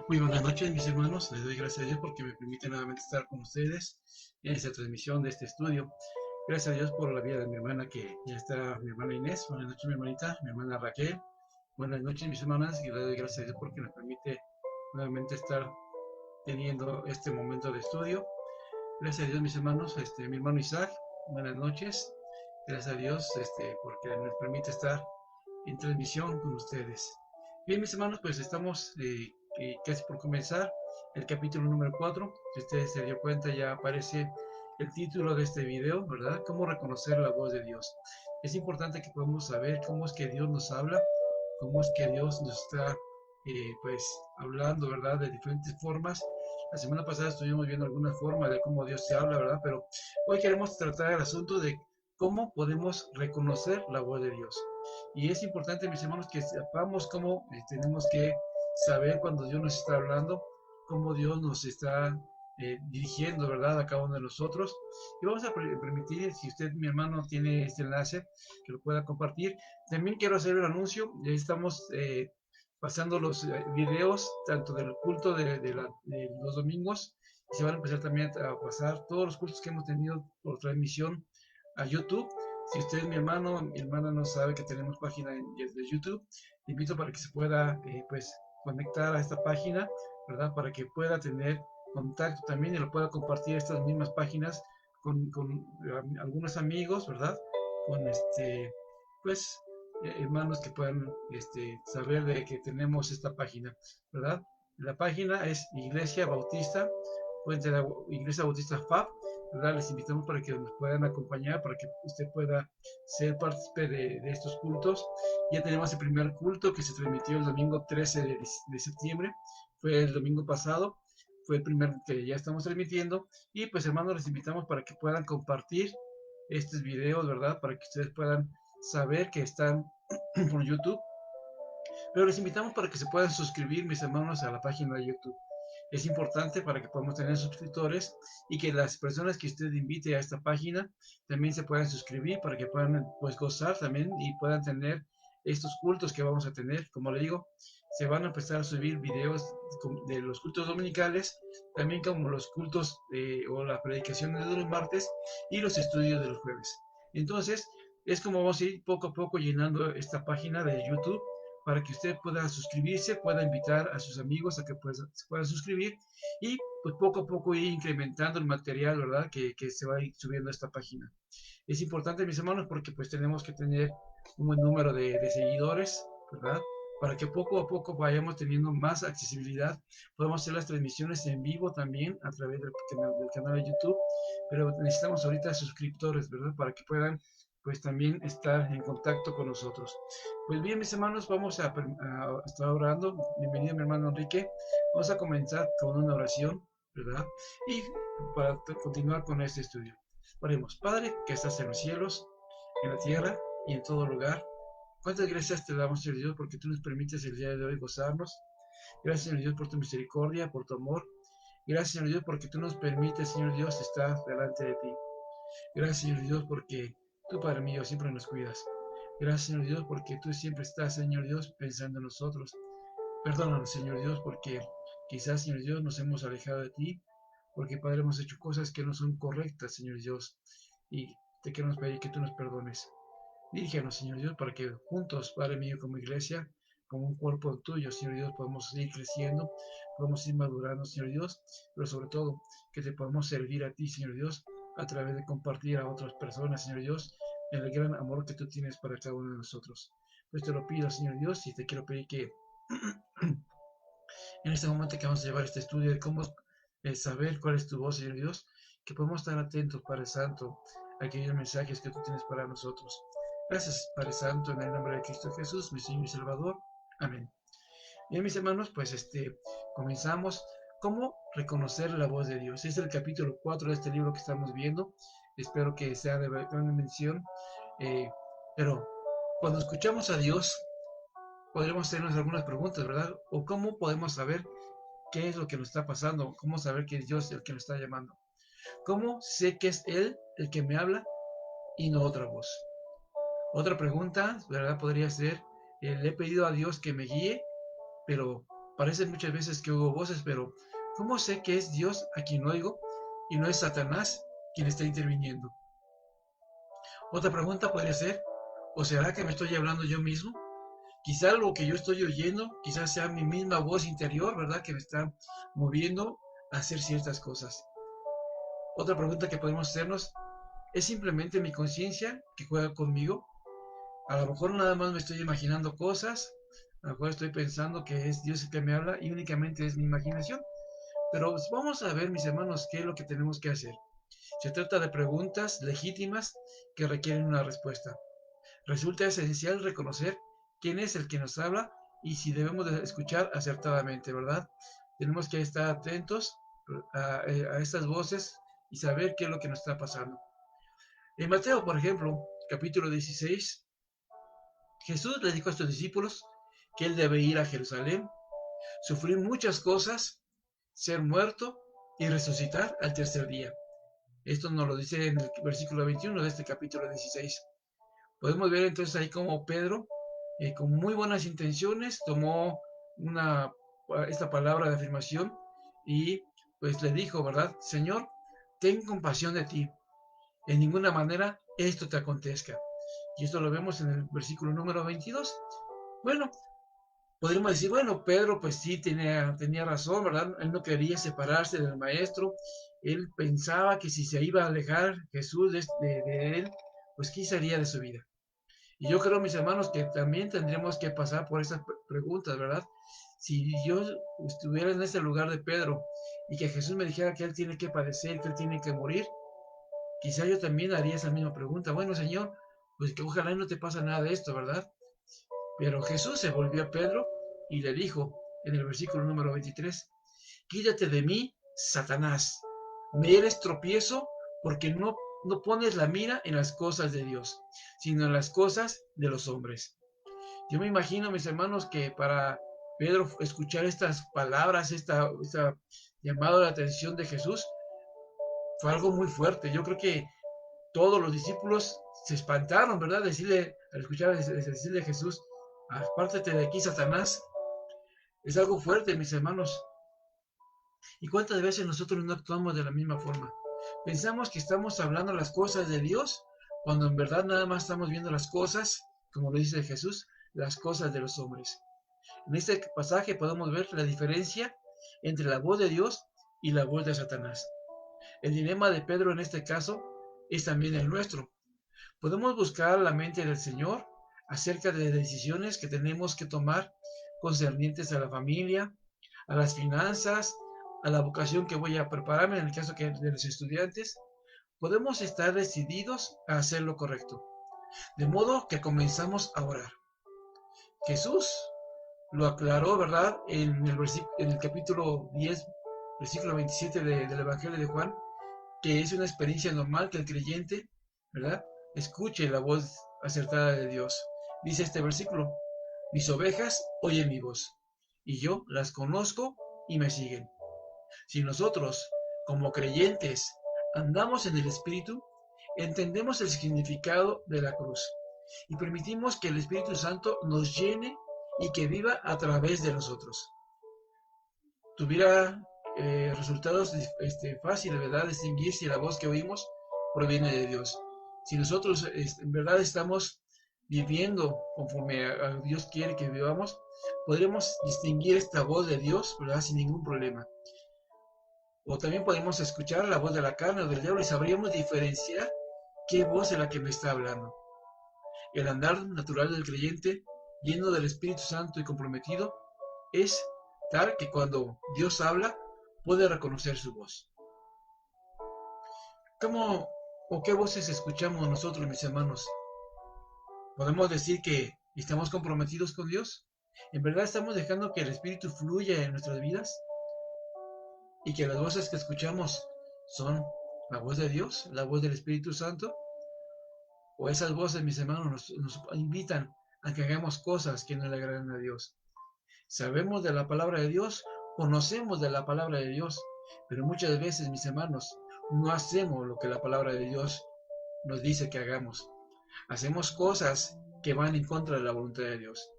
Muy buenas noches, mis hermanos. Les doy gracias a Dios porque me permite nuevamente estar con ustedes en esta transmisión de este estudio. Gracias a Dios por la vida de mi hermana, que ya está, mi hermana Inés. Buenas noches, mi hermanita, mi hermana Raquel. Buenas noches, mis hermanas, y le doy gracias a Dios porque nos permite nuevamente estar teniendo este momento de estudio. Gracias a Dios, mis hermanos, mi hermano Isaac, buenas noches. Gracias a Dios, porque nos permite estar en transmisión con ustedes. Bien, mis hermanos, pues estamos casi por comenzar el capítulo número 4. Si ustedes se dio cuenta, ya aparece el título de este video, ¿verdad? ¿Cómo reconocer la voz de Dios? Es importante que podamos saber cómo es que Dios nos habla, cómo es que Dios nos está, pues, hablando, ¿verdad? De diferentes formas. La semana pasada estuvimos viendo alguna forma de cómo Dios se habla, ¿verdad? Pero hoy queremos tratar el asunto de cómo podemos reconocer la voz de Dios. Y es importante, mis hermanos, que sepamos cómo tenemos que saber cuando Dios nos está hablando, cómo Dios nos está dirigiendo, ¿verdad?, a cada uno de nosotros. Y vamos a permitir, si usted, mi hermano, tiene este enlace, que lo pueda compartir. También quiero hacer el anuncio, ya estamos pasando los videos, tanto del culto de los domingos, y se van a empezar también a pasar todos los cultos que hemos tenido por transmisión a YouTube. Si usted, mi hermano, mi hermana, no sabe que tenemos página de YouTube, le invito para que se pueda, pues, conectar a esta página, ¿verdad? Para que pueda tener contacto también y lo pueda compartir estas mismas páginas con algunos amigos, ¿verdad? Con pues, hermanos que puedan saber de que tenemos esta página, ¿verdad? La página es Iglesia Bautista, Puente de Iglesia Bautista FAB, ¿verdad? Les invitamos para que nos puedan acompañar, para que usted pueda ser partícipe de estos cultos. Ya tenemos el primer culto que se transmitió el domingo 13 de septiembre, fue el domingo pasado, fue el primer que ya estamos transmitiendo. Y pues, hermanos, les invitamos para que puedan compartir estos videos, ¿verdad? Para que ustedes puedan saber que están por YouTube. Pero les invitamos para que se puedan suscribir, mis hermanos, a la página de YouTube. Es importante para que podamos tener suscriptores y que las personas que usted invite a esta página también se puedan suscribir para que puedan, pues, gozar también y puedan tener estos cultos que vamos a tener. Como le digo, se van a empezar a subir videos de los cultos dominicales, también como los cultos o las predicaciones de los martes y los estudios de los jueves. Entonces, es como vamos a ir poco a poco llenando esta página de YouTube para que usted pueda suscribirse, pueda invitar a sus amigos a que se puedan suscribir y pues poco a poco ir incrementando el material, ¿verdad? Que se va a ir subiendo a esta página. Es importante, mis hermanos, porque pues tenemos que tener un buen número de seguidores, ¿verdad? Para que poco a poco vayamos teniendo más accesibilidad. Podemos hacer las transmisiones en vivo también a través del canal de YouTube, pero necesitamos ahorita suscriptores, ¿verdad? Para que puedan pues también estar en contacto con nosotros. Pues bien, mis hermanos, vamos a estar orando. Bienvenido, mi hermano Enrique. Vamos a comenzar con una oración, ¿verdad? Y para continuar con este estudio. Oremos. Padre, que estás en los cielos, en la tierra y en todo lugar. ¿Cuántas gracias te damos, Señor Dios, porque tú nos permites el día de hoy gozarnos? Gracias, Señor Dios, por tu misericordia, por tu amor. Gracias, Señor Dios, porque tú nos permites, Señor Dios, estar delante de ti. Gracias, Señor Dios, porque tú, Padre mío, siempre nos cuidas. Gracias, Señor Dios, porque tú siempre estás, Señor Dios, pensando en nosotros. Perdónanos, Señor Dios, porque quizás, Señor Dios, nos hemos alejado de ti, porque, Padre, hemos hecho cosas que no son correctas, Señor Dios, y te queremos pedir que tú nos perdones. Dirígenos, Señor Dios, para que juntos, Padre mío, como iglesia, como un cuerpo tuyo, Señor Dios, podamos seguir creciendo, podamos ir madurando, Señor Dios, pero sobre todo que te podamos servir a ti, Señor Dios, a través de compartir a otras personas, Señor Dios, el gran amor que tú tienes para cada uno de nosotros. Pues te lo pido, Señor Dios, y te quiero pedir que en este momento que vamos a llevar este estudio de cómo saber cuál es tu voz, Señor Dios, que podemos estar atentos, Padre Santo, a aquellos mensajes que tú tienes para nosotros. Gracias, Padre Santo, en el nombre de Cristo Jesús, mi Señor y Salvador. Amén. Bien, mis hermanos, pues comenzamos. ¿Cómo reconocer la voz de Dios? Es el capítulo 4 de este libro que estamos viendo. Espero que sea de gran mención. Eh, pero cuando escuchamos a Dios, podremos hacernos algunas preguntas, ¿verdad? O cómo podemos saber qué es lo que nos está pasando, cómo saber que es Dios el que nos está llamando. ¿Cómo sé que es Él el que me habla y no otra voz? Otra pregunta, ¿verdad? Podría ser, le he pedido a Dios que me guíe pero parece muchas veces que oigo voces, pero ¿cómo sé que es Dios a quien oigo y no es Satanás quien está interviniendo? Otra pregunta podría ser, ¿o será que me estoy hablando yo mismo? Quizá lo que yo estoy oyendo, quizás sea mi misma voz interior, ¿verdad? Que me está moviendo a hacer ciertas cosas. Otra pregunta que podemos hacernos, ¿es simplemente mi conciencia que juega conmigo? A lo mejor nada más me estoy imaginando cosas, a lo mejor estoy pensando que es Dios el que me habla y únicamente es mi imaginación. Pero pues, vamos a ver, mis hermanos, qué es lo que tenemos que hacer. Se trata de preguntas legítimas que requieren una respuesta. Resulta esencial reconocer quién es el que nos habla y si debemos de escuchar acertadamente, ¿verdad? Tenemos que estar atentos a estas voces y saber qué es lo que nos está pasando. En Mateo, por ejemplo, capítulo 16, Jesús le dijo a sus discípulos que él debe ir a Jerusalén, sufrir muchas cosas, ser muerto y resucitar al tercer día. Esto nos lo dice en el versículo 21 de este capítulo 16. Podemos ver entonces ahí como Pedro, con muy buenas intenciones, tomó una, esta palabra de afirmación y pues le dijo, ¿verdad? Señor, ten compasión de ti. En ninguna manera esto te acontezca. Y esto lo vemos en el versículo número 22. Bueno, podríamos decir, bueno, Pedro pues sí tenía razón, ¿verdad? Él no quería separarse del maestro. Él pensaba que si se iba a alejar Jesús de él, pues ¿qué sería de su vida? Y yo creo, mis hermanos, que también tendríamos que pasar por esas preguntas, ¿verdad? Si yo estuviera en ese lugar de Pedro y que Jesús me dijera que él tiene que padecer, que él tiene que morir, quizá yo también haría esa misma pregunta. Bueno, Señor, pues que ojalá no te pasa nada de esto, ¿verdad? Pero Jesús se volvió a Pedro y le dijo en el versículo número 23, quítate de mí, Satanás, me eres tropiezo porque no pones la mira en las cosas de Dios, sino en las cosas de los hombres. Yo me imagino, mis hermanos, que para Pedro escuchar estas palabras, esta llamado de la atención de Jesús, fue algo muy fuerte. Yo creo que todos los discípulos se espantaron, ¿verdad? Al escuchar decirle a Jesús, apártate de aquí, Satanás. Es algo fuerte, mis hermanos. ¿Y cuántas veces nosotros no actuamos de la misma forma? Pensamos que estamos hablando las cosas de Dios, cuando en verdad nada más estamos viendo las cosas, como lo dice Jesús, las cosas de los hombres. En este pasaje podemos ver la diferencia entre la voz de Dios y la voz de Satanás. El dilema de Pedro en este caso es también el nuestro. Podemos buscar la mente del Señor acerca de decisiones que tenemos que tomar concernientes a la familia, a las finanzas, a la vocación que voy a prepararme en el caso de los estudiantes. Podemos estar decididos a hacer lo correcto. De modo que comenzamos a orar. Jesús lo aclaró, ¿verdad? En el capítulo 10, versículo 27 del Evangelio de Juan, que es una experiencia normal que el creyente, ¿verdad? Escuche la voz acertada de Dios. Dice este versículo, mis ovejas oyen mi voz, y yo las conozco y me siguen. Si nosotros, como creyentes, andamos en el Espíritu, entendemos el significado de la cruz y permitimos que el Espíritu Santo nos llene y que viva a través de nosotros. Tuviera resultados fáciles, ¿verdad? Distinguir si la voz que oímos proviene de Dios. Si nosotros en verdad estamos viviendo conforme a Dios quiere que vivamos, podremos distinguir esta voz de Dios, ¿verdad? Sin ningún problema. O también podemos escuchar la voz de la carne o del diablo y sabríamos diferenciar qué voz es la que me está hablando. El andar natural del creyente, lleno del Espíritu Santo y comprometido, es tal que cuando Dios habla, puede reconocer su voz. ¿Cómo o qué voces escuchamos nosotros, mis hermanos? ¿Podemos decir que estamos comprometidos con Dios? ¿En verdad estamos dejando que el Espíritu fluya en nuestras vidas? ¿Y que las voces que escuchamos son la voz de Dios, la voz del Espíritu Santo? ¿O esas voces, mis hermanos, nos invitan a que hagamos cosas que no le agradan a Dios? Sabemos de la palabra de Dios, conocemos de la palabra de Dios, pero muchas veces, mis hermanos, no hacemos lo que la palabra de Dios nos dice que hagamos. Hacemos cosas que van en contra de la voluntad de Dios.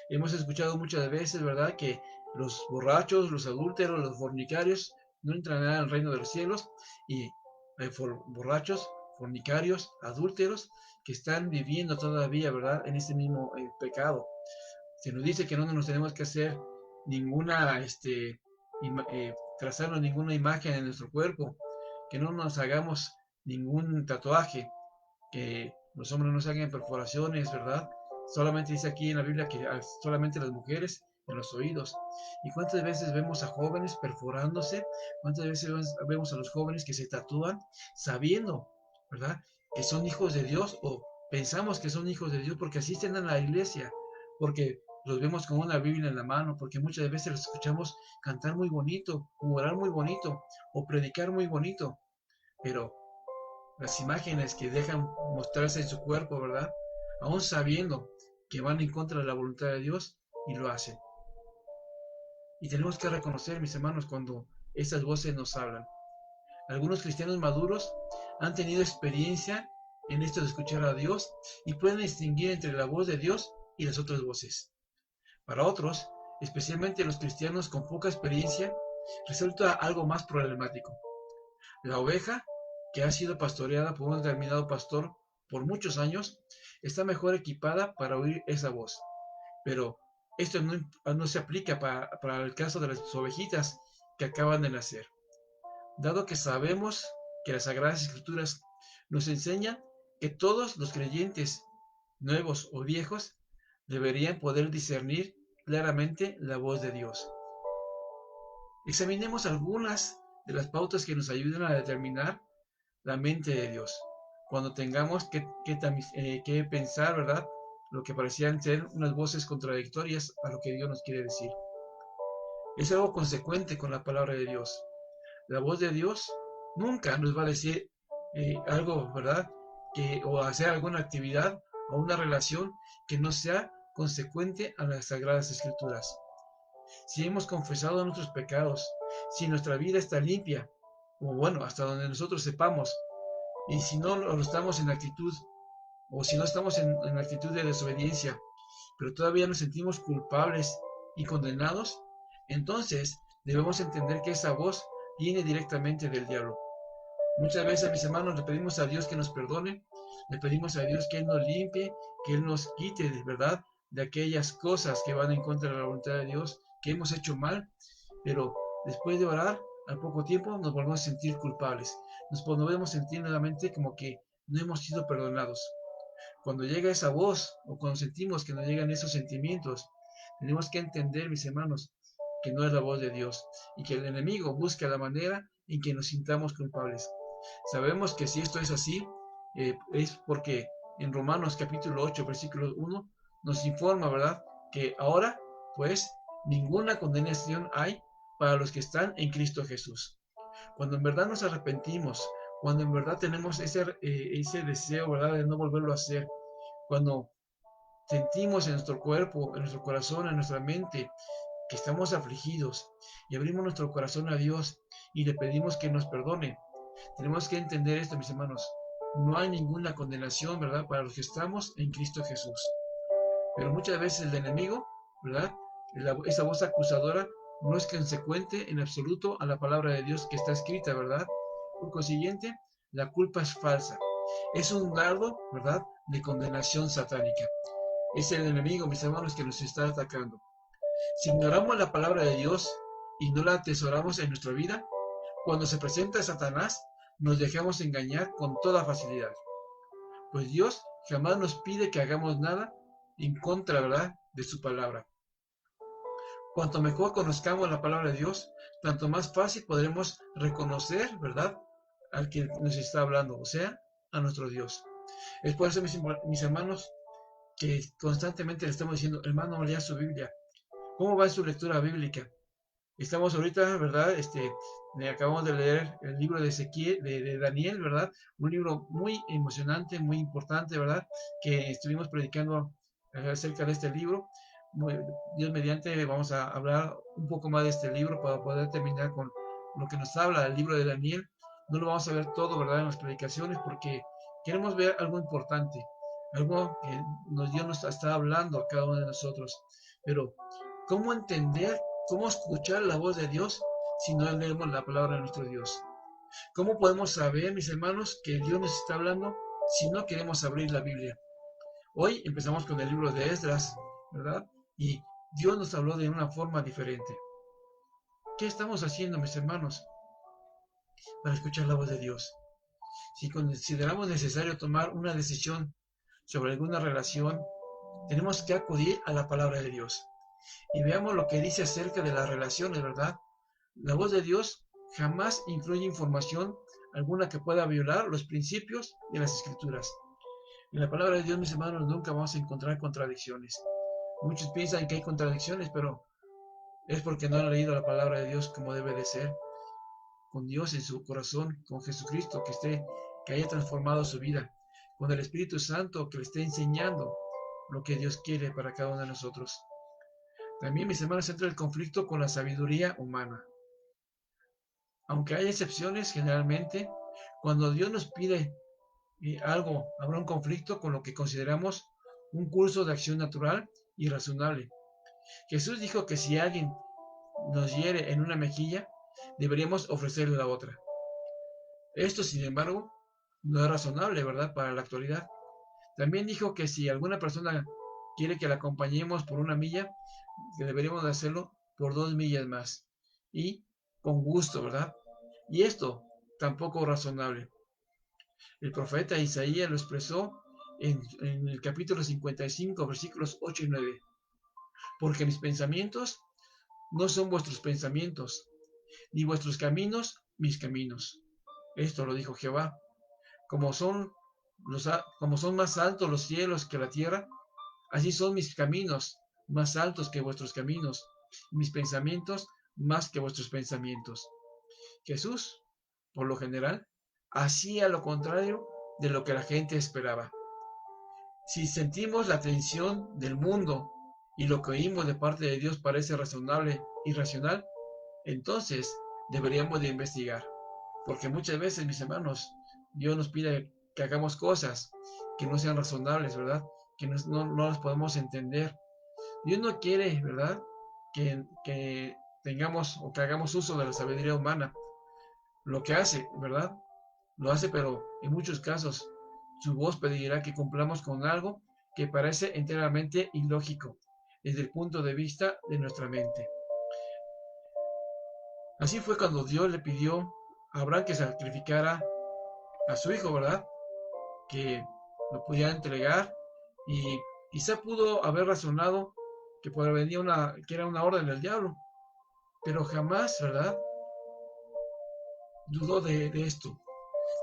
Hemos escuchado muchas veces, ¿verdad?, que los borrachos, los adúlteros, los fornicarios no entrarán al reino de los cielos, y hay borrachos, fornicarios, adúlteros que están viviendo todavía, ¿verdad?, en ese mismo pecado. Se nos dice que no nos tenemos que hacer ninguna, trazarnos ninguna imagen en nuestro cuerpo, que no nos hagamos ningún tatuaje, que los hombres no se hagan perforaciones, ¿verdad? Solamente dice aquí en la Biblia que solamente las mujeres en los oídos. ¿Y cuántas veces vemos a jóvenes perforándose? ¿Cuántas veces vemos a los jóvenes que se tatúan sabiendo, ¿verdad?, que son hijos de Dios, o pensamos que son hijos de Dios porque asisten a la iglesia, porque los vemos con una Biblia en la mano, porque muchas veces los escuchamos cantar muy bonito, o orar muy bonito, o predicar muy bonito, pero las imágenes que dejan mostrarse en su cuerpo, ¿verdad?, aún sabiendo que van en contra de la voluntad de Dios, y lo hacen. Y tenemos que reconocer, mis hermanos, cuando esas voces nos hablan. Algunos cristianos maduros han tenido experiencia en esto de escuchar a Dios y pueden distinguir entre la voz de Dios y las otras voces. Para otros, especialmente los cristianos con poca experiencia, resulta algo más problemático. La oveja, que ha sido pastoreada por un determinado pastor por muchos años, está mejor equipada para oír esa voz. Pero esto no se aplica para el caso de las ovejitas que acaban de nacer. Dado que sabemos que las Sagradas Escrituras nos enseñan que todos los creyentes, nuevos o viejos, deberían poder discernir claramente la voz de Dios. Examinemos algunas de las pautas que nos ayudan a determinar la mente de Dios. Cuando tengamos que pensar, ¿verdad?, lo que parecían ser unas voces contradictorias a lo que Dios nos quiere decir. Es algo consecuente con la palabra de Dios. La voz de Dios nunca nos va a decir algo, ¿verdad?, o hacer alguna actividad o una relación que no sea consecuente a las Sagradas Escrituras. Si hemos confesado nuestros pecados, si nuestra vida está limpia, o bueno, hasta donde nosotros sepamos, y si no lo estamos en actitud, o si no estamos en actitud de desobediencia, pero todavía nos sentimos culpables y condenados, entonces debemos entender que esa voz viene directamente del diablo. Muchas veces, mis hermanos, le pedimos a Dios que nos perdone, le pedimos a Dios que Él nos limpie, que Él nos quite de verdad de aquellas cosas que van en contra de la voluntad de Dios, que hemos hecho mal, pero después de orar, al poco tiempo nos volvemos a sentir culpables, nos volvemos a sentir nuevamente como que no hemos sido perdonados. Cuando llega esa voz, o cuando sentimos que nos llegan esos sentimientos, tenemos que entender, mis hermanos, que no es la voz de Dios, y que el enemigo busca la manera en que nos sintamos culpables. Sabemos que si esto es así, es porque en Romanos capítulo 8, versículo 1, nos informa, ¿verdad?, que ahora, pues, ninguna condenación hay para los que están en Cristo Jesús. Cuando en verdad nos arrepentimos, cuando en verdad tenemos ese deseo, ¿verdad?, de no volverlo a hacer, cuando sentimos en nuestro cuerpo, en nuestro corazón, en nuestra mente, que estamos afligidos y abrimos nuestro corazón a Dios y le pedimos que nos perdone, tenemos que entender esto, mis hermanos. No hay ninguna condenación, ¿verdad?, para los que estamos en Cristo Jesús. Pero muchas veces el enemigo, ¿verdad?, esa voz acusadora no es consecuente en absoluto a la palabra de Dios que está escrita, ¿verdad? Por consiguiente, la culpa es falsa. Es un dardo, ¿verdad?, de condenación satánica. Es el enemigo, mis hermanos, que nos está atacando. Si ignoramos la palabra de Dios y no la atesoramos en nuestra vida, cuando se presenta Satanás, nos dejamos engañar con toda facilidad. Pues Dios jamás nos pide que hagamos nada en contra, ¿verdad?, de su palabra. Cuanto mejor conozcamos la palabra de Dios, tanto más fácil podremos reconocer, ¿verdad?, al que nos está hablando, o sea, a nuestro Dios. Es por eso, mis hermanos, que constantemente le estamos diciendo, hermano, lea su Biblia. ¿Cómo va su lectura bíblica? Estamos ahorita, ¿verdad? Acabamos de leer el libro de Ezequiel, de Daniel, ¿verdad? Un libro muy emocionante, muy importante, ¿verdad?, que estuvimos predicando acerca de este libro. Dios mediante, vamos a hablar un poco más de este libro para poder terminar con lo que nos habla el libro de Daniel. No lo vamos a ver todo, ¿verdad?, en las predicaciones, porque queremos ver algo importante. algo que Dios nos está hablando a cada uno de nosotros. Pero, ¿cómo entender, cómo escuchar la voz de Dios si no leemos la palabra de nuestro Dios? ¿Cómo podemos saber, mis hermanos, que Dios nos está hablando si no queremos abrir la Biblia? Hoy empezamos con el libro de Esdras, ¿verdad? Y Dios nos habló de una forma diferente. ¿Qué estamos haciendo, mis hermanos, para escuchar la voz de Dios? Si consideramos necesario tomar una decisión sobre alguna relación, tenemos que acudir a la palabra de Dios. Y veamos lo que dice acerca de las relaciones, ¿verdad? La voz de Dios jamás incluye información alguna que pueda violar los principios de las Escrituras. En la palabra de Dios, mis hermanos, nunca vamos a encontrar contradicciones. Muchos piensan que hay contradicciones, pero es porque no han leído la palabra de Dios como debe de ser, con Dios en su corazón, con Jesucristo que haya transformado su vida, con el Espíritu Santo que le esté enseñando lo que Dios quiere para cada uno de nosotros. También, mis hermanos, entra el conflicto con la sabiduría humana. Aunque hay excepciones, generalmente, cuando Dios nos pide algo, habrá un conflicto con lo que consideramos un curso de acción natural y razonable. Jesús dijo que si alguien nos hiere en una mejilla, deberíamos ofrecerle la otra. Esto, sin embargo, no es razonable, ¿verdad?, para la actualidad. También dijo que si alguna persona quiere que la acompañemos por una milla, que deberíamos de hacerlo por 2 millas más. Y con gusto, ¿verdad? Y esto tampoco es razonable. El profeta Isaías lo expresó en el capítulo 55, versículos 8 y 9. Porque mis pensamientos no son vuestros pensamientos, ni vuestros caminos mis caminos. Esto lo dijo Jehová. Como son, como son más altos los cielos que la tierra, así son mis caminos más altos que vuestros caminos, y mis pensamientos más que vuestros pensamientos. Jesús, por lo general, hacía lo contrario de lo que la gente esperaba. Si sentimos la tensión del mundo y lo que oímos de parte de Dios parece razonable y racional, entonces deberíamos de investigar. Porque muchas veces, mis hermanos, Dios nos pide que hagamos cosas que no sean razonables, ¿verdad? Que no las podemos entender. Dios no quiere, ¿verdad? Que tengamos o que hagamos uso de la sabiduría humana. Lo que hace, ¿verdad? Lo hace, pero en muchos casos su voz pedirá que cumplamos con algo que parece enteramente ilógico desde el punto de vista de nuestra mente. Así fue cuando Dios le pidió a Abraham que sacrificara a su hijo, ¿verdad? Que lo pudiera entregar y quizá pudo haber razonado que que era una orden del diablo, pero jamás, ¿verdad? Dudó de esto.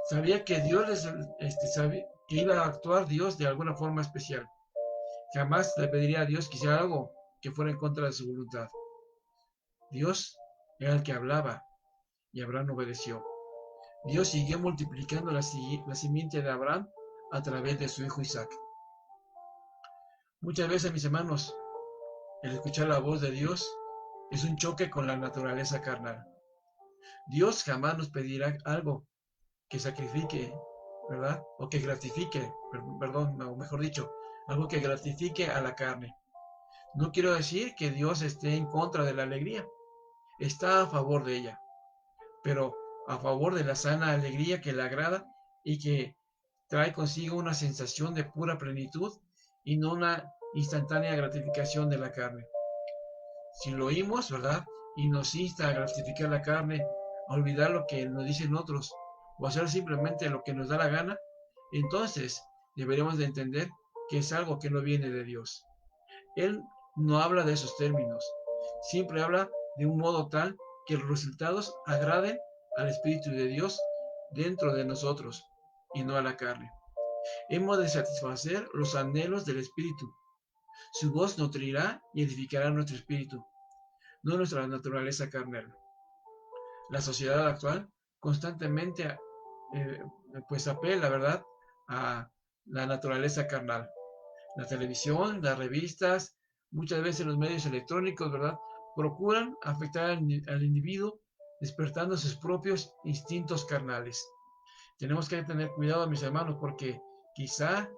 Sabía que sabía que iba a actuar Dios de alguna forma especial. Jamás le pediría a Dios que hiciera algo que fuera en contra de su voluntad. Dios era el que hablaba y Abraham obedeció. Dios siguió multiplicando la simiente de Abraham a través de su hijo Isaac. Muchas veces, mis hermanos, el escuchar la voz de Dios es un choque con la naturaleza carnal. Dios jamás nos pedirá algo que sacrifique, ¿verdad? O que gratifique, perdón, o mejor dicho, algo que gratifique a la carne. No quiero decir que Dios esté en contra de la alegría, está a favor de ella, pero a favor de la sana alegría que le agrada y que trae consigo una sensación de pura plenitud y no una instantánea gratificación de la carne. Si lo oímos, ¿verdad? Y nos insta a gratificar la carne, a olvidar lo que nos dicen otros, o hacer simplemente lo que nos da la gana, entonces deberemos de entender que es algo que no viene de Dios. Él no habla de esos términos, siempre habla de un modo tal que los resultados agraden al Espíritu de Dios dentro de nosotros y no a la carne. Hemos de satisfacer los anhelos del Espíritu. Su voz nutrirá y edificará nuestro espíritu, no nuestra naturaleza carnal. La sociedad actual constantemente eh, pues apela, ¿verdad?, a la naturaleza carnal. La televisión, las revistas, muchas veces los medios electrónicos, ¿verdad?, procuran afectar al individuo despertando sus propios instintos carnales. Tenemos que tener cuidado, mis hermanos, porque quizá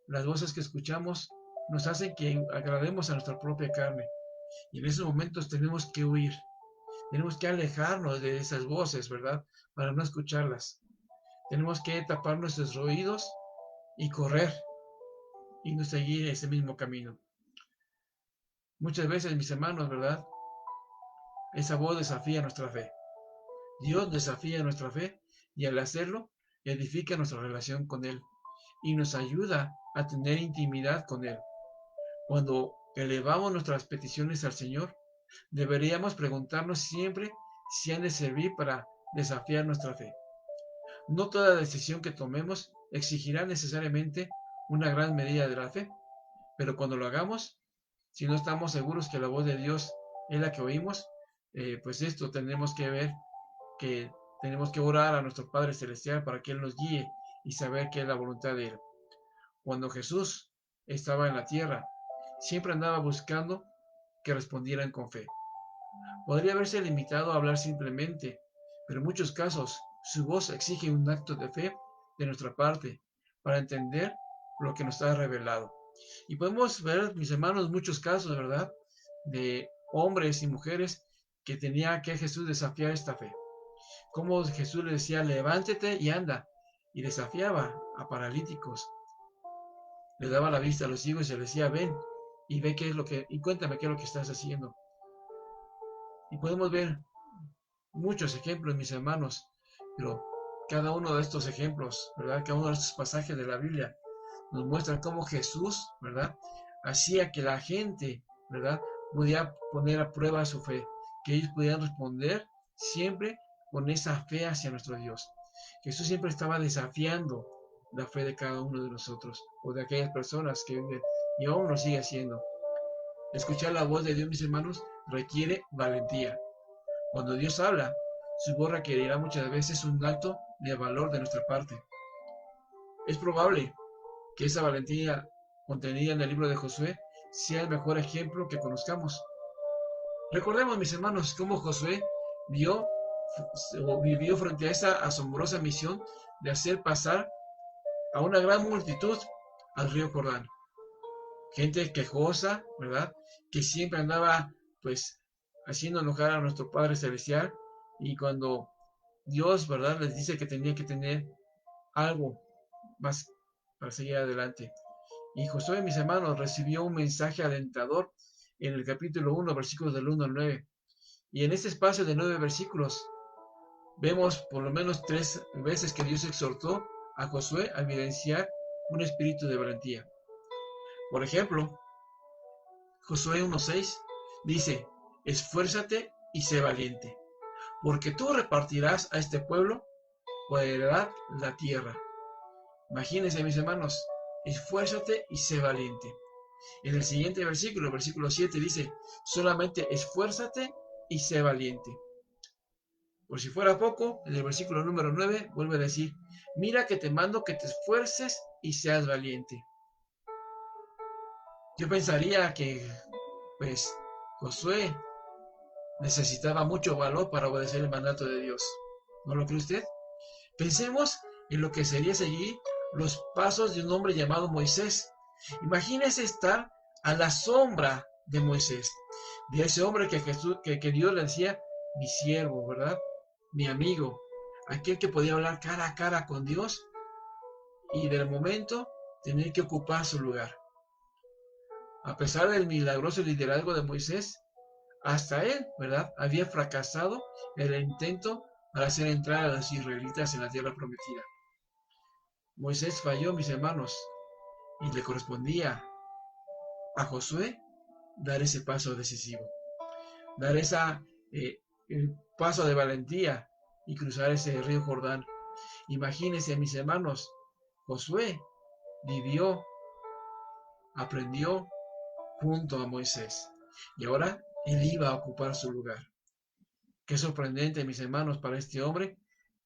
las voces que escuchamos nos hacen que agrademos a nuestra propia carne. Y en esos momentos tenemos que huir, tenemos que alejarnos de esas voces, ¿verdad? Para no escucharlas. Tenemos que tapar nuestros oídos y correr y no seguir ese mismo camino. Muchas veces, mis hermanos, ¿verdad? Esa voz desafía nuestra fe. Dios desafía nuestra fe y al hacerlo, edifica nuestra relación con Él y nos ayuda a tener intimidad con Él. Cuando elevamos nuestras peticiones al Señor, deberíamos preguntarnos siempre si han de servir para desafiar nuestra fe. No toda decisión que tomemos exigirá necesariamente una gran medida de la fe, pero cuando lo hagamos, si no estamos seguros que la voz de Dios es la que oímos, pues esto tenemos que ver que tenemos que orar a nuestro Padre Celestial para que Él nos guíe y saber qué es la voluntad de Él. Cuando Jesús estaba en la tierra, siempre andaba buscando que respondieran con fe. Podría haberse limitado a hablar simplemente, pero en muchos casos su voz exige un acto de fe de nuestra parte para entender lo que nos ha revelado. Y podemos ver, mis hermanos, muchos casos, ¿verdad? De hombres y mujeres que tenía que Jesús desafiar esta fe. Como Jesús le decía, levántate y anda, y desafiaba a paralíticos. Le daba la vista a los ciegos y se le decía, ven y ve qué es lo que, y cuéntame qué es lo que estás haciendo. Y podemos ver muchos ejemplos, mis hermanos, pero cada uno de estos ejemplos, ¿verdad? Cada uno de estos pasajes de la Biblia nos muestran cómo Jesús, ¿verdad? Hacía que la gente, ¿verdad? Podía poner a prueba su fe, que ellos pudieran responder siempre con esa fe hacia nuestro Dios. Jesús siempre estaba desafiando la fe de cada uno de nosotros o de aquellas personas que viven y aún lo sigue haciendo. Escuchar la voz de Dios, mis hermanos, requiere valentía. Cuando Dios habla, su voz requerirá muchas veces un acto de valor de nuestra parte. Es probable que esa valentía contenida en el libro de Josué sea el mejor ejemplo que conozcamos. Recordemos, mis hermanos, cómo Josué vio o vivió frente a esa asombrosa misión de hacer pasar a una gran multitud al río Jordán. Gente quejosa, ¿verdad? Que siempre andaba, pues, haciendo enojar a nuestro Padre Celestial. Y cuando Dios, ¿verdad?, les dice que tenía que tener algo más para seguir adelante. Y Josué, mis hermanos, recibió un mensaje alentador en el capítulo 1, versículos del 1 al 9. Y en este espacio de 9 versículos vemos por lo menos 3 veces que Dios exhortó a Josué a evidenciar un espíritu de valentía. Por ejemplo, Josué 1:6 dice, esfuérzate y sé valiente, porque tú repartirás a este pueblo por heredad la tierra. Imagínense, mis hermanos, esfuérzate y sé valiente. En el siguiente versículo, versículo 7, dice, solamente esfuérzate y sé valiente. Por si fuera poco, en el versículo número 9 vuelve a decir, mira que te mando que te esfuerces y seas valiente. Yo pensaría que, pues, Josué necesitaba mucho valor para obedecer el mandato de Dios. ¿No lo cree usted? Pensemos en lo que sería seguir los pasos de un hombre llamado Moisés. Imagínese estar a la sombra de Moisés, de ese hombre que Dios le decía, mi siervo, ¿verdad? Mi amigo, aquel que podía hablar cara a cara con Dios y del momento tener que ocupar su lugar. A pesar del milagroso liderazgo de Moisés, hasta él, ¿verdad? Había fracasado el intento para hacer entrar a los israelitas en la tierra prometida. Moisés falló, mis hermanos, y le correspondía a Josué dar ese paso decisivo, dar el paso de valentía y cruzar ese río Jordán. Imagínense, mis hermanos, Josué vivió, aprendió junto a Moisés y ahora él iba a ocupar su lugar. Qué sorprendente, mis hermanos, para este hombre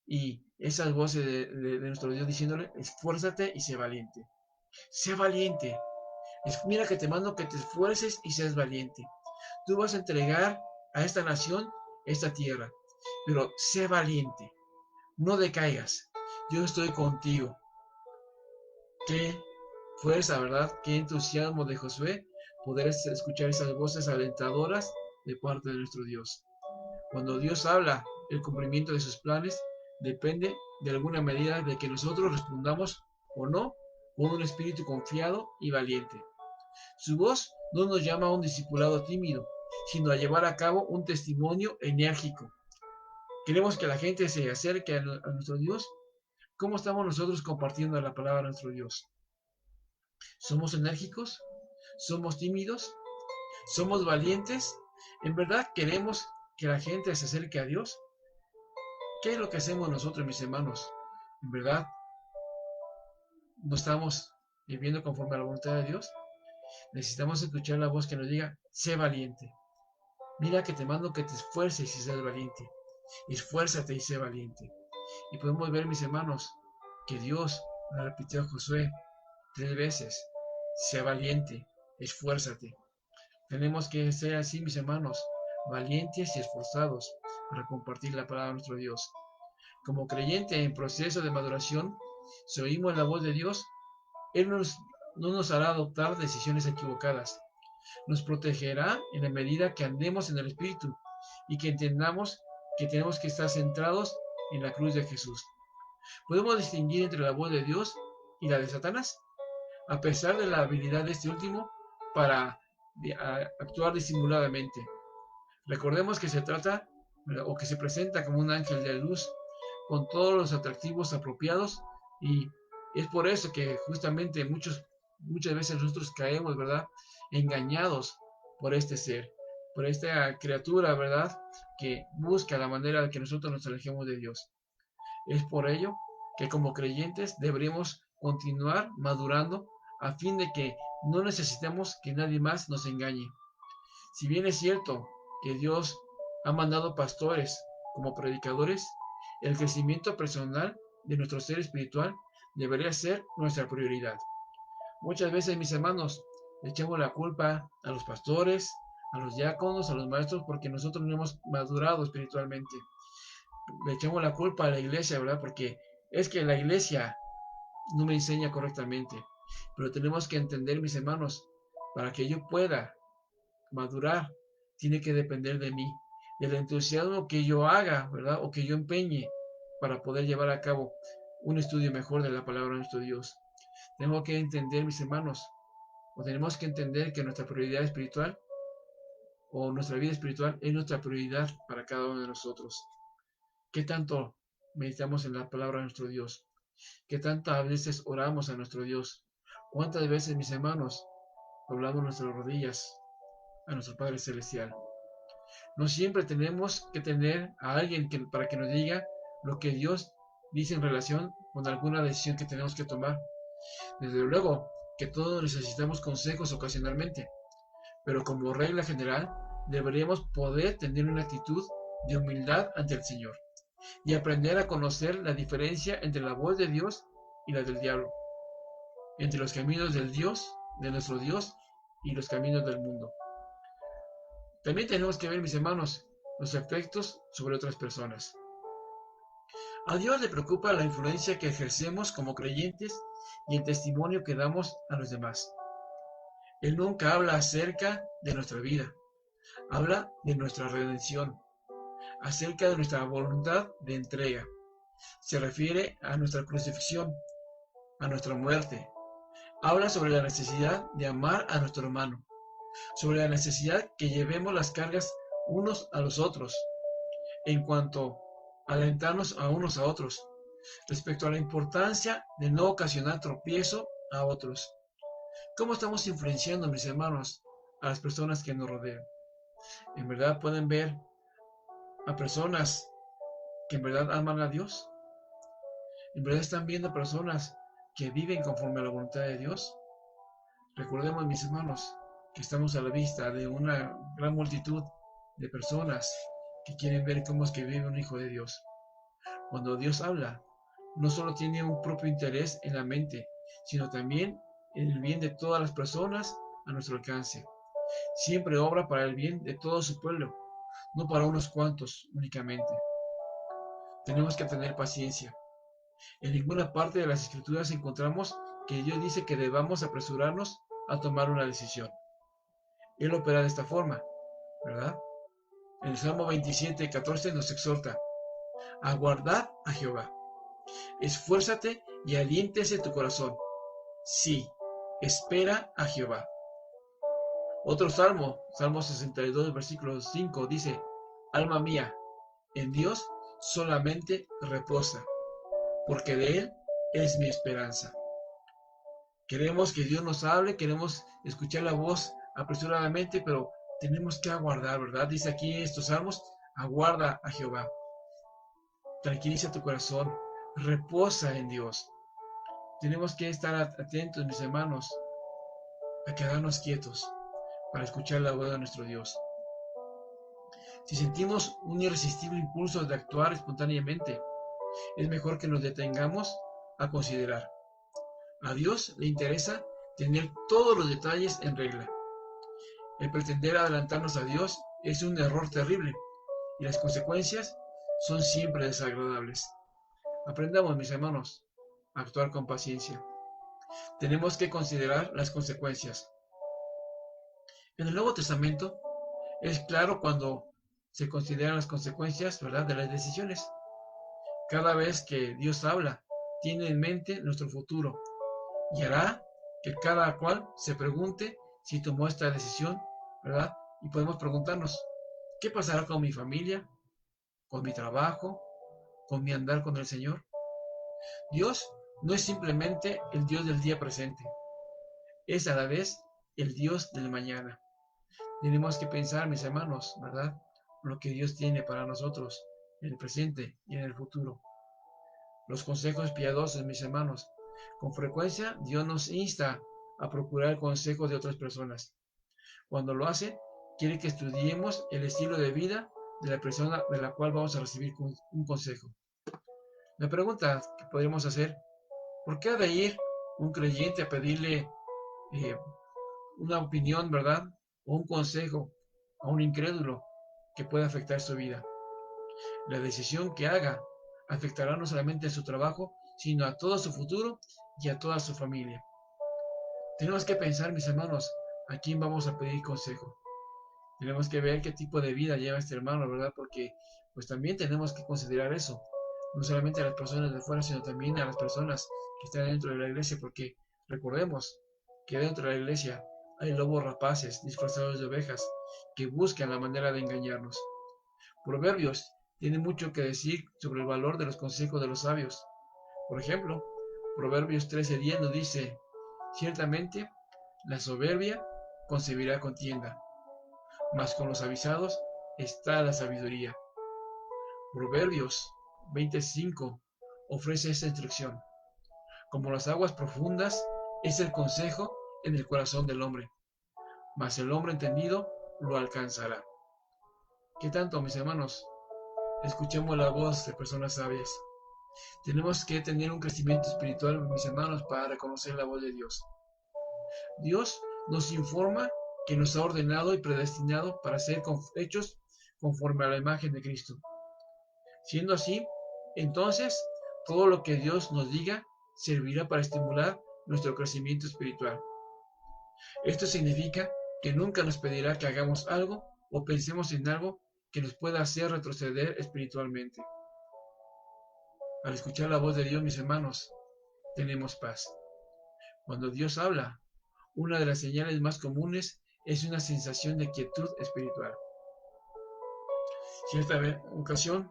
y esas voces de nuestro Dios diciéndole, esfuérzate y sé valiente. Sé valiente. Mira que te mando que te esfuerces y seas valiente. Tú vas a entregar a esta nación esta tierra, pero sé valiente. No decaigas. Yo estoy contigo. Qué fuerza, ¿verdad? Qué entusiasmo de Josué poder escuchar esas voces alentadoras de parte de nuestro Dios. Cuando Dios habla, el cumplimiento de sus planes depende de alguna medida de que nosotros respondamos o no con un espíritu confiado y valiente. Su voz no nos llama a un discipulado tímido, sino a llevar a cabo un testimonio enérgico. Queremos que la gente se acerque a nuestro Dios. ¿Cómo estamos nosotros compartiendo la palabra de nuestro Dios? ¿Somos enérgicos? ¿Somos tímidos? ¿Somos valientes? ¿En verdad queremos que la gente se acerque a Dios? ¿Qué es lo que hacemos nosotros, mis hermanos? ¿En verdad no estamos viviendo conforme a la voluntad de Dios? Necesitamos escuchar la voz que nos diga, sé valiente. Mira que te mando que te esfuerces y seas valiente. Esfuérzate y sé valiente. Y podemos ver, mis hermanos, que Dios le repitió a Josué 3 veces, sé valiente, esfuérzate. Tenemos que ser así, mis hermanos, valientes y esforzados para compartir la palabra de nuestro Dios. Como creyente en proceso de maduración, si oímos la voz de Dios, Él no nos hará adoptar decisiones equivocadas. Nos protegerá en la medida que andemos en el Espíritu y que entendamos que tenemos que estar centrados en la cruz de Jesús. ¿Podemos distinguir entre la voz de Dios y la de Satanás? A pesar de la habilidad de este último para actuar disimuladamente. Recordemos que se trata o que se presenta como un ángel de luz con todos los atractivos apropiados y es por eso que justamente muchas veces nosotros caemos, ¿verdad? Engañados por este ser, por esta criatura, ¿verdad? Que busca la manera de que nosotros nos alejemos de Dios. Es por ello que como creyentes deberíamos continuar madurando a fin de que no necesitemos que nadie más nos engañe. Si bien es cierto que Dios ha mandado pastores como predicadores, el crecimiento personal de nuestro ser espiritual debería ser nuestra prioridad. Muchas veces, mis hermanos, le echamos la culpa a los pastores, a los diáconos, a los maestros, porque nosotros no hemos madurado espiritualmente. Le echamos la culpa a la iglesia, ¿verdad? Porque es que la iglesia no me enseña correctamente. Pero tenemos que entender, mis hermanos, para que yo pueda madurar, tiene que depender de mí, del entusiasmo que yo haga, ¿verdad? O que yo empeñe para poder llevar a cabo un estudio mejor de la palabra de nuestro Dios. Tenemos que entender, mis hermanos, o tenemos que entender que nuestra prioridad espiritual o nuestra vida espiritual es nuestra prioridad para cada uno de nosotros. ¿Qué tanto meditamos en la palabra de nuestro Dios? ¿Qué tantas veces oramos a nuestro Dios? ¿Cuántas veces, mis hermanos, doblamos nuestras rodillas a nuestro Padre Celestial? No siempre tenemos que tener a alguien para que nos diga lo que Dios dice en relación con alguna decisión que tenemos que tomar. Desde luego que todos necesitamos consejos ocasionalmente, pero como regla general deberíamos poder tener una actitud de humildad ante el Señor y aprender a conocer la diferencia entre la voz de Dios y la del diablo, entre los caminos del Dios, de nuestro Dios, y los caminos del mundo. También tenemos que ver, mis hermanos, los efectos sobre otras personas. A Dios le preocupa la influencia que ejercemos como creyentes y el testimonio que damos a los demás. Él nunca habla acerca de nuestra vida, habla de nuestra redención, acerca de nuestra voluntad de entrega. Se refiere a nuestra crucifixión, a nuestra muerte. Habla sobre la necesidad de amar a nuestro hermano, sobre la necesidad que llevemos las cargas unos a los otros, en cuanto a alentarnos a unos a otros, respecto a la importancia de no ocasionar tropiezo a otros. ¿Cómo estamos influenciando, mis hermanos, a las personas que nos rodean? ¿En verdad pueden ver a personas que en verdad aman a Dios? ¿En verdad están viendo personas que viven conforme a la voluntad de Dios? Recordemos, mis hermanos, que estamos a la vista de una gran multitud de personas que quieren ver cómo es que vive un hijo de Dios. Cuando Dios habla, no solo tiene un propio interés en la mente, sino también en el bien de todas las personas a nuestro alcance. Siempre obra para el bien de todo su pueblo, no para unos cuantos únicamente. Tenemos que tener paciencia. En ninguna parte de las Escrituras encontramos que Dios dice que debamos apresurarnos a tomar una decisión. Él opera de esta forma, ¿verdad? En el Salmo 27:14 nos exhorta: aguardad a Jehová, esfuérzate y aliéntese tu corazón. Sí, espera a Jehová. Otro salmo, Salmo 62, versículo 5, dice: alma mía, en Dios solamente reposa, porque de Él es mi esperanza. Queremos que Dios nos hable, queremos escuchar la voz apresuradamente, pero tenemos que aguardar, ¿verdad? Dice aquí en estos salmos: aguarda a Jehová, tranquiliza tu corazón, reposa en Dios. Tenemos que estar atentos, mis hermanos, a quedarnos quietos para escuchar la voz de nuestro Dios. Si sentimos un irresistible impulso de actuar espontáneamente, es mejor que nos detengamos a considerar. A Dios le interesa tener todos los detalles en regla. El pretender adelantarnos a Dios es un error terrible y las consecuencias son siempre desagradables. Aprendamos, mis hermanos, a actuar con paciencia. Tenemos que considerar las consecuencias. En el Nuevo Testamento es claro cuando se consideran las consecuencias, ¿verdad?, de las decisiones. Cada vez que Dios habla, tiene en mente nuestro futuro y hará que cada cual se pregunte si tomó esta decisión, ¿verdad? Y podemos preguntarnos: ¿qué pasará con mi familia, con mi trabajo, con mi andar con el Señor? Dios no es simplemente el Dios del día presente, es a la vez el Dios del mañana. Tenemos que pensar, mis hermanos, ¿verdad?, lo que Dios tiene para nosotros en el presente y en el futuro. Los consejos piadosos, mis hermanos. Con frecuencia Dios nos insta a procurar el consejo de otras personas. Cuando lo hace, quiere que estudiemos el estilo de vida de la persona de la cual vamos a recibir un consejo. La pregunta que podríamos hacer: ¿por qué ha de ir un creyente a pedirle eh, una opinión, ¿verdad?, o un consejo a un incrédulo que pueda afectar su vida? La decisión que haga afectará no solamente a su trabajo, sino a todo su futuro y a toda su familia. Tenemos que pensar, mis hermanos, a quién vamos a pedir consejo. Tenemos que ver qué tipo de vida lleva este hermano, ¿verdad? Porque pues también tenemos que considerar eso. No solamente a las personas de fuera, sino también a las personas que están dentro de la iglesia, porque recordemos que dentro de la iglesia hay lobos rapaces disfrazados de ovejas que buscan la manera de engañarnos. Proverbios tiene mucho que decir sobre el valor de los consejos de los sabios. Por ejemplo, Proverbios 13:10 nos dice: ciertamente la soberbia concebirá contienda, mas con los avisados está la sabiduría. Proverbios 25 ofrece esta instrucción: como las aguas profundas es el consejo en el corazón del hombre, mas el hombre entendido lo alcanzará. ¿Qué tanto, mis hermanos? Escuchemos la voz de personas sabias. Tenemos que tener un crecimiento espiritual, mis hermanos, para reconocer la voz de Dios. Dios nos informa que nos ha ordenado y predestinado para ser hechos conforme a la imagen de Cristo. Siendo así, entonces, todo lo que Dios nos diga servirá para estimular nuestro crecimiento espiritual. Esto significa que nunca nos pedirá que hagamos algo o pensemos en algo que nos pueda hacer retroceder espiritualmente. Al escuchar la voz de Dios, mis hermanos, tenemos paz. Cuando Dios habla, una de las señales más comunes es una sensación de quietud espiritual. Cierta ocasión,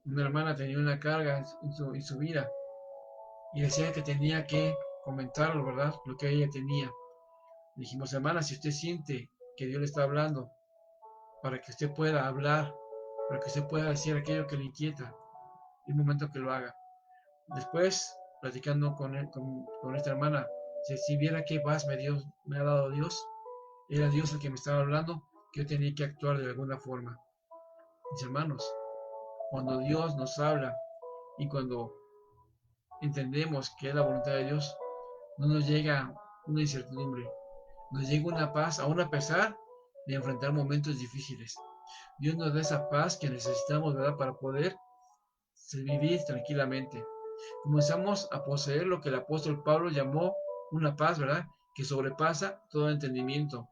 una hermana tenía una carga en su vida y decía que tenía que comentarlo, ¿verdad?, lo que ella tenía. Le dijimos: hermana, si usted siente que Dios le está hablando, para que usted pueda hablar, para que usted pueda decir aquello que le inquieta, es el momento que lo haga. Después, platicando con esta hermana, si viera qué paz me ha dado Dios, era Dios el que me estaba hablando, que yo tenía que actuar de alguna forma. Mis hermanos, cuando Dios nos habla y cuando entendemos que es la voluntad de Dios, no nos llega una incertidumbre, nos llega una paz, aún a pesar de enfrentar momentos difíciles. Dios nos da esa paz que necesitamos, ¿verdad?, para poder vivir tranquilamente. comenzamos a poseer lo que el apóstol Pablo llamó una paz, ¿verdad? Que sobrepasa todo entendimiento.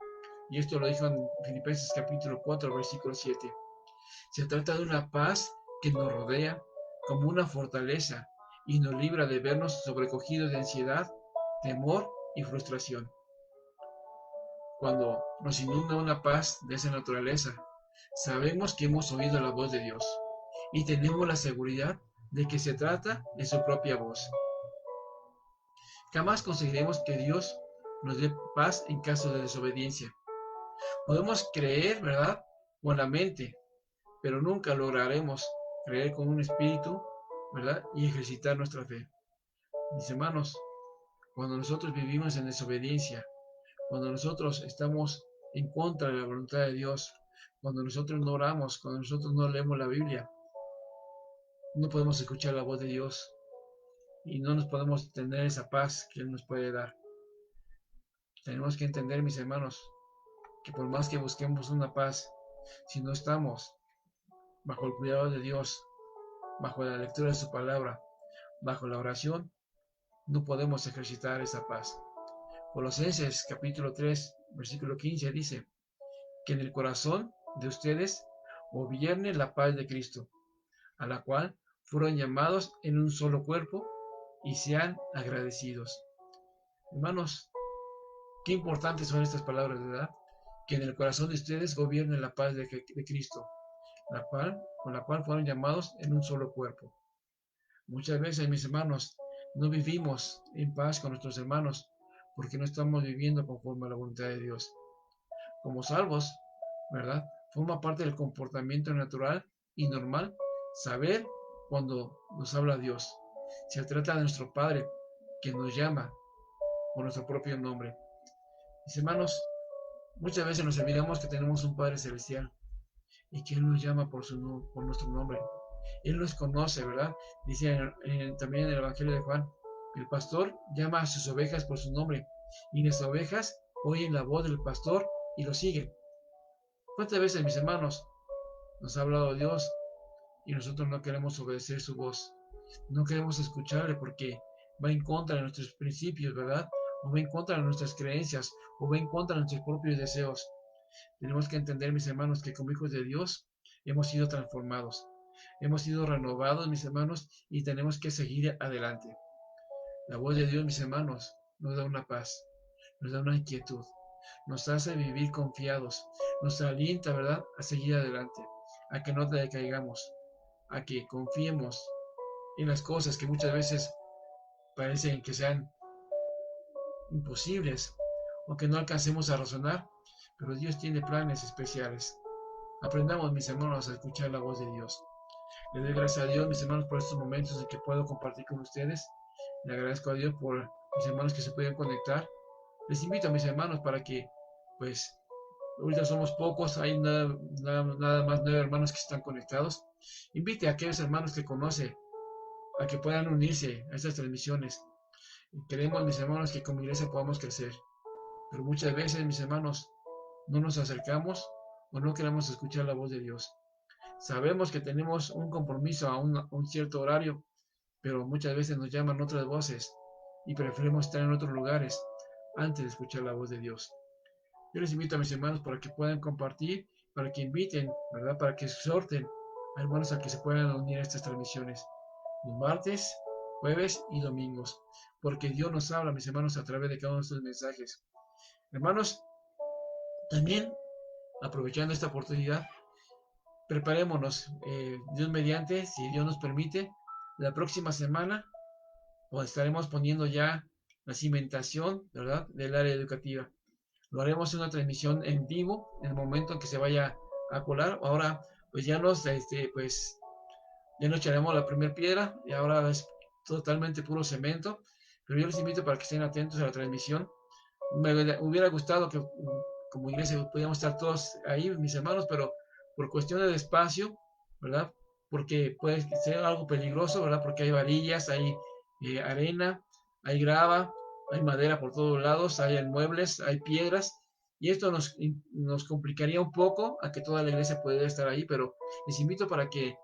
Y esto lo dijo en Filipenses capítulo 4, versículo 7. Se trata de una paz que nos rodea como una fortaleza y nos libra de vernos sobrecogidos de ansiedad, temor y frustración. Cuando nos inunda una paz de esa naturaleza, sabemos que hemos oído la voz de Dios y tenemos la seguridad de que se trata de su propia voz. Jamás conseguiremos que Dios nos dé paz en caso de desobediencia. Podemos creer, ¿verdad?, con la mente, pero nunca lograremos creer con un espíritu, ¿verdad?, y ejercitar nuestra fe. Mis hermanos, cuando nosotros vivimos en desobediencia, cuando nosotros estamos en contra de la voluntad de Dios, cuando nosotros no oramos, cuando nosotros no leemos la Biblia, no podemos escuchar la voz de Dios y no nos podemos tener esa paz que Él nos puede dar. Tenemos que entender, mis hermanos, que por más que busquemos una paz, si no estamos bajo el cuidado de Dios, bajo la lectura de su palabra, bajo la oración, no podemos ejercitar esa paz. Colosenses capítulo 3, versículo 15 dice que en el corazón de ustedes gobierne la paz de Cristo, a la cual fueron llamados en un solo cuerpo y sean agradecidos. Hermanos, qué importantes son estas palabras, ¿verdad? Que en el corazón de ustedes gobierne la paz de Cristo, con la cual fueron llamados en un solo cuerpo. Muchas veces, mis hermanos, no vivimos en paz con nuestros hermanos porque no estamos viviendo conforme a la voluntad de Dios. Como salvos, ¿verdad? Forma parte del comportamiento natural y normal saber cuando nos habla Dios. Se trata de nuestro Padre que nos llama por nuestro propio nombre. Mis hermanos, muchas veces nos olvidamos que tenemos un Padre Celestial y que Él nos llama por nuestro nombre. Él nos conoce, ¿verdad? Dice también en el Evangelio de Juan, el pastor llama a sus ovejas por su nombre y las ovejas oyen la voz del pastor y lo siguen. ¿Cuántas veces, mis hermanos, nos ha hablado Dios y nosotros no queremos obedecer su voz? No queremos escucharle porque va en contra de nuestros principios, ¿verdad? O va en contra de nuestras creencias, o va en contra de nuestros propios deseos. Tenemos que entender, mis hermanos, que como hijos de Dios hemos sido transformados, hemos sido renovados, mis hermanos, y tenemos que seguir adelante. La voz de Dios, mis hermanos, nos da una paz, nos da una inquietud, nos hace vivir confiados, nos alienta, ¿verdad?, a seguir adelante, a que no decaigamos, a que confiemos en las cosas que muchas veces parecen que sean imposibles o que no alcancemos a razonar, pero Dios tiene planes especiales. Aprendamos, mis hermanos, a escuchar la voz de Dios. Le doy gracias a Dios, mis hermanos, por estos momentos en que puedo compartir con ustedes. Le agradezco a Dios por mis hermanos que se pueden conectar. Les invito a mis hermanos para que, pues, ahorita somos pocos, hay nada más 9 hermanos que están conectados. Invite a aquellos hermanos que conoce a que puedan unirse a estas transmisiones. Queremos, mis hermanos, que como iglesia podamos crecer. Pero muchas veces, mis hermanos, no nos acercamos o no queremos escuchar la voz de Dios. Sabemos que tenemos un compromiso a un cierto horario, pero muchas veces nos llaman otras voces y preferimos estar en otros lugares antes de escuchar la voz de Dios. Yo les invito a mis hermanos para que puedan compartir, para que inviten, ¿verdad? Para que exhorten a hermanos a que se puedan unir a estas transmisiones los martes, jueves y domingos, porque Dios nos habla, mis hermanos, a través de cada uno de estos mensajes. Hermanos, también aprovechando esta oportunidad, preparémonos, Dios mediante, si Dios nos permite, la próxima semana pues, estaremos poniendo ya la cimentación, ¿verdad?, del área educativa. Lo haremos en una transmisión en vivo, en el momento en que se vaya a colar. Ahora, pues ya pues, ya nos echaremos la primera piedra y ahora es totalmente puro cemento. Pero yo les invito para que estén atentos a la transmisión. Me hubiera gustado que como iglesia pudiéramos estar todos ahí, mis hermanos, pero por cuestiones de espacio, ¿verdad? Porque puede ser algo peligroso, ¿verdad? Porque hay varillas, hay arena, hay grava, hay madera por todos lados, hay muebles, hay piedras, y esto nos complicaría un poco a que toda la iglesia pudiera estar ahí, pero les invito para que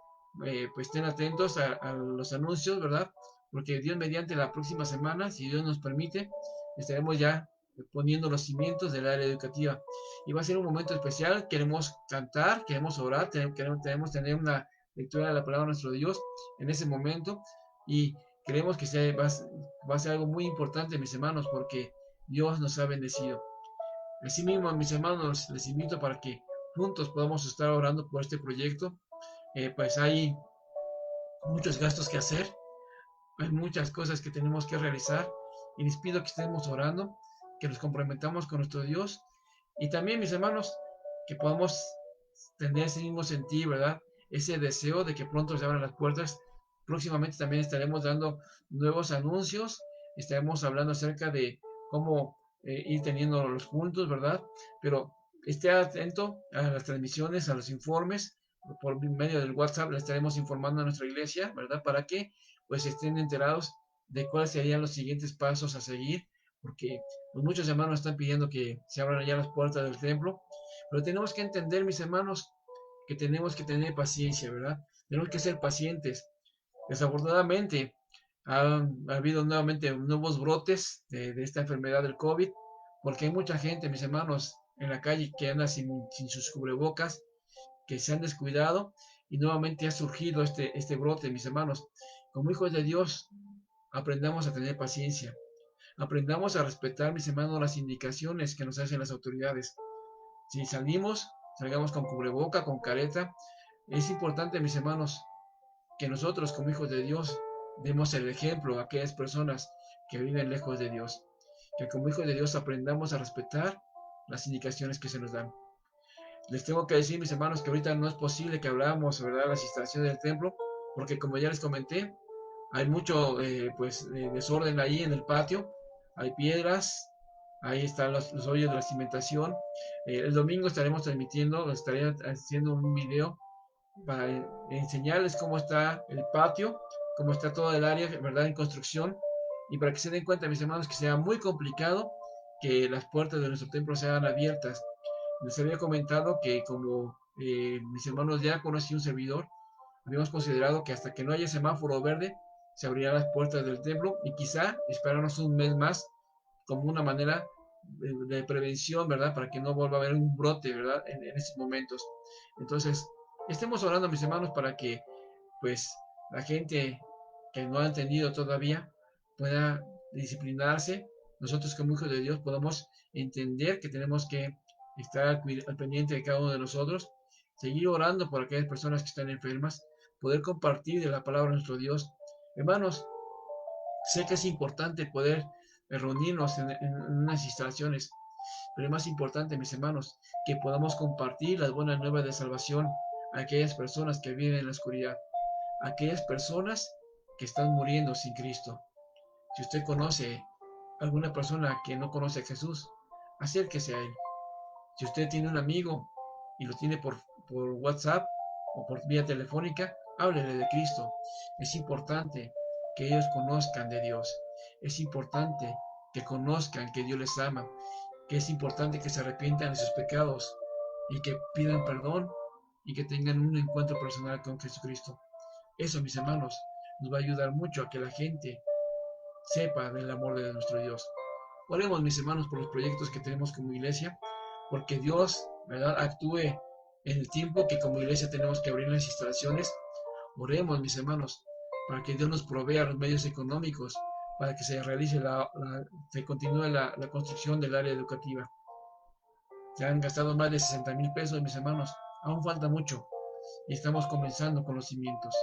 pues estén atentos a los anuncios, ¿verdad? porque Dios mediante la próxima semana, si Dios nos permite, estaremos ya poniendo los cimientos del área educativa. Y va a ser un momento especial, queremos cantar, queremos orar, queremos tener una lectura de la palabra de nuestro Dios en ese momento y creemos que va a ser algo muy importante, mis hermanos, porque Dios nos ha bendecido. Asimismo, mis hermanos, les invito para que juntos podamos estar orando por este proyecto. Pues hay muchos gastos que hacer, hay muchas cosas que tenemos que realizar y les pido que estemos orando, que nos comprometamos con nuestro Dios y también, mis hermanos, que podamos tener ese mismo sentir, ¿verdad? Ese deseo de que pronto se abran las puertas. Próximamente también estaremos dando nuevos anuncios, estaremos hablando acerca de cómo ir teniendo los puntos, ¿verdad? Pero esté atento a las transmisiones, a los informes, por medio del WhatsApp le estaremos informando a nuestra iglesia, ¿verdad? Para que pues estén enterados de cuáles serían los siguientes pasos a seguir, porque pues, muchos hermanos están pidiendo que se abran ya las puertas del templo, pero tenemos que entender, mis hermanos, que tenemos que tener paciencia, ¿verdad? Tenemos que ser pacientes. Desafortunadamente, ha habido nuevamente nuevos brotes de esta enfermedad del COVID, porque hay mucha gente, mis hermanos, en la calle que anda sin sus cubrebocas, que se han descuidado y nuevamente ha surgido este brote, mis hermanos. Como hijos de Dios, aprendamos a tener paciencia. Aprendamos a respetar, mis hermanos, las indicaciones que nos hacen las autoridades. Si salimos, salgamos con cubreboca, con careta. Es importante, mis hermanos, que nosotros como hijos de Dios demos el ejemplo a aquellas personas que viven lejos de Dios. Que como hijos de Dios aprendamos a respetar las indicaciones que se nos dan. Les tengo que decir, mis hermanos, que ahorita no es posible que hablamos, ¿verdad?, las instalaciones del templo, porque como ya les comenté, hay mucho desorden ahí en el patio, hay piedras, ahí están los hoyos de la cimentación. El domingo estaremos transmitiendo, estaré haciendo un video para enseñarles cómo está el patio, cómo está toda el área, ¿verdad?, en construcción, y para que se den cuenta, mis hermanos, que sea muy complicado que las puertas de nuestro templo sean abiertas. Les había comentado que como mis hermanos ya conocí un servidor, habíamos considerado que hasta que no haya semáforo verde, se abrirán las puertas del templo y quizá esperarnos un mes más como una manera de prevención, ¿verdad? Para que no vuelva a haber un brote, ¿verdad? En estos momentos. Entonces, estemos orando, mis hermanos, para que, pues, la gente que no ha entendido todavía pueda disciplinarse. Nosotros como hijos de Dios podamos entender que tenemos que estar al pendiente de cada uno de nosotros, seguir orando por aquellas personas que están enfermas, poder compartir de la palabra de nuestro Dios. Hermanos, sé que es importante poder reunirnos en unas instalaciones, pero es más importante, mis hermanos, que podamos compartir las buenas nuevas de salvación a aquellas personas que viven en la oscuridad, a aquellas personas que están muriendo sin Cristo. Si usted conoce alguna persona que no conoce a Jesús, acérquese a él. Si usted tiene un amigo y lo tiene por WhatsApp o por vía telefónica, háblele de Cristo. Es importante que ellos conozcan de Dios. Es importante que conozcan que Dios les ama, que es importante que se arrepientan de sus pecados y que pidan perdón y que tengan un encuentro personal con Jesucristo. Eso, mis hermanos, nos va a ayudar mucho a que la gente sepa del amor de nuestro Dios. Oremos, mis hermanos, por los proyectos que tenemos como iglesia, porque Dios, ¿verdad?, actúe en el tiempo que como iglesia tenemos que abrir las instalaciones. Oremos, mis hermanos, para que Dios nos provea los medios económicos, para que se realice se continúe la construcción del área educativa. Se han gastado más de 60,000 pesos, mis hermanos. Aún falta mucho y estamos comenzando con los cimientos.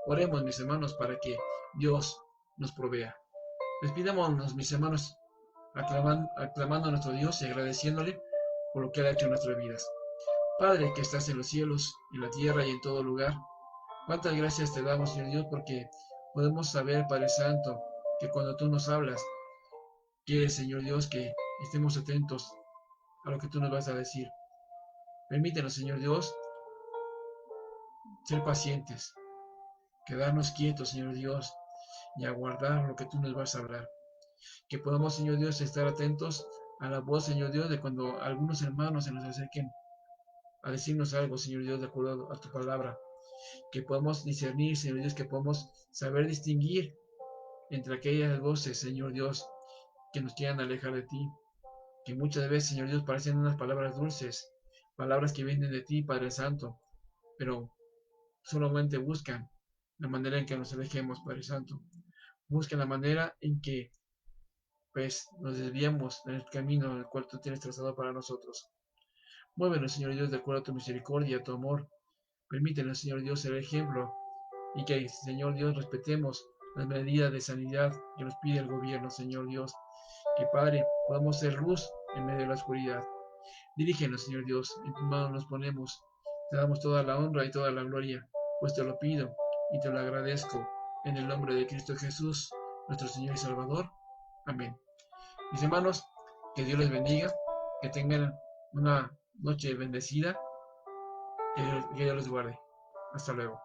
Oremos, mis hermanos, para que Dios nos provea. Despidámonos, mis hermanos, aclamando a nuestro Dios y agradeciéndole por lo que Él ha hecho en nuestras vidas. Padre que estás en los cielos, en la tierra y en todo lugar, cuántas gracias te damos, Señor Dios, porque podemos saber, Padre Santo, que cuando tú nos hablas, quieres, Señor Dios, que estemos atentos a lo que tú nos vas a decir. Permítenos, Señor Dios, ser pacientes, quedarnos quietos, Señor Dios, y aguardar lo que tú nos vas a hablar. Que podamos, Señor Dios, estar atentos a la voz, Señor Dios, de cuando algunos hermanos se nos acerquen a decirnos algo, Señor Dios, de acuerdo a tu palabra. Que podamos discernir, Señor Dios, que podamos saber distinguir entre aquellas voces, Señor Dios, que nos quieran alejar de ti, que muchas veces, Señor Dios, parecen unas palabras dulces, palabras que vienen de ti, Padre Santo, pero solamente buscan la manera en que nos alejemos, Padre Santo. Buscan la manera en que, pues, nos desviamos del camino en el cual tú tienes trazado para nosotros. Muévenos, Señor Dios, de acuerdo a tu misericordia, a tu amor. Permítenos, Señor Dios, ser ejemplo y que, Señor Dios, respetemos las medidas de sanidad que nos pide el gobierno, Señor Dios. Que, Padre, podamos ser luz en medio de la oscuridad. Dirígenos, Señor Dios, en tus manos nos ponemos. Te damos toda la honra y toda la gloria, pues te lo pido y te lo agradezco en el nombre de Cristo Jesús, nuestro Señor y Salvador. Amén. Mis hermanos, que Dios les bendiga, que tengan una noche bendecida, que Dios les guarde. Hasta luego.